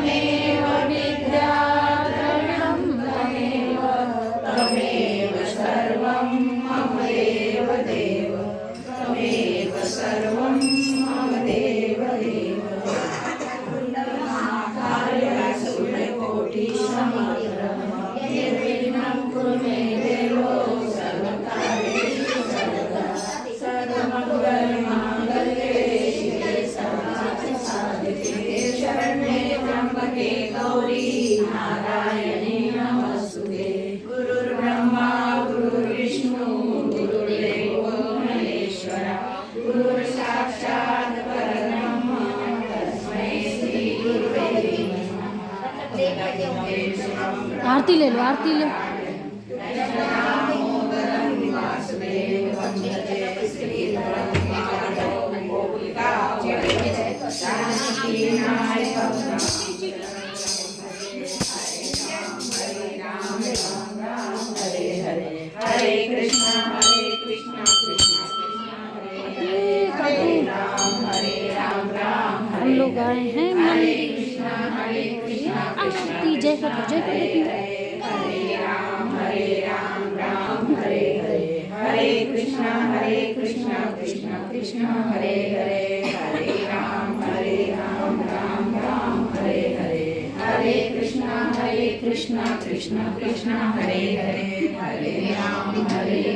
त्वमेव विद्याद्रविणं त्वमेव त्वमेव सर्वं मम देव देव त्वमेव सर्वं मम देव देव सूर्यकोटिसमप्रभ निर्विघ्नं कुरु मे देवो सर्वकार्येषु सर्वदा सर्वमङ्गलमाङ्गल्ये शिवे सर्वार्थसाधिके शरण्ये त्र्यम्बके गौरी नारायणे नमस्तुते गुरुर्ब्रह्मा गुरुर्विष्णु गुरुर्देवो महेश्वरा गुरुर्साक्षात् परब्रह्म तस्मै श्री गुरुवे नमः। आरती ले लो, आरती लो। हरे कृष्णा कृष्णा कृष्णा हरे राम राम राम हम लोग आए हैं हरे कृष्णा आरती जय कर हरे राम राम हरे हरे हरे कृष्णा कृष्णा कृष्णा हरे हरे हरे राम राम राम हरे हरे हरे कृष्णा कृष्णा कृष्णा हरे हरे हरे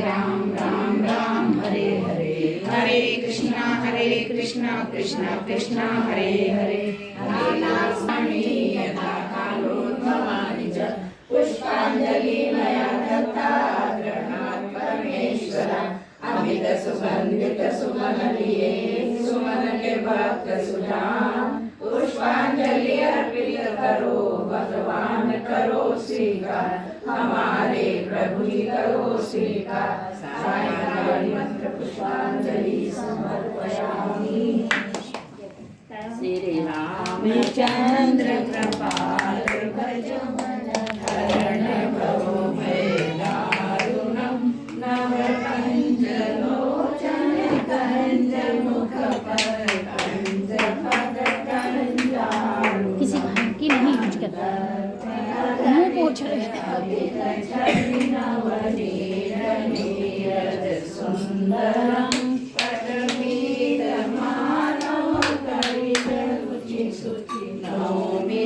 राम राम राम हरे हरे हरे कृष्णा कृष्णा कृष्णा हरे हरे नानास्मि यथा कालोद्भवानि च पुष्पाञ्जलि मया दत्ता गृहात् परमेश्वरा अमित सुगन्धित सुमन लिए सुमन के भक्त सुधा पुष्पांजलि अर्पित करो भगवान करो स्वीकार हमारे प्रभु जी करो स्वीकार सायंकाल मंत्र पुष्पांजलि समर्पयामि श्री रामचंद्र कृपाल भज मन हरण भव भय दारुणं नव कंज लोचन कंज मुख पर कंज पद कंजालु किसी भाई की नहीं यूज करता, मुंह पोछ रहे सुंदरं पदवीत मानव कवित रुचि सुचि नौमि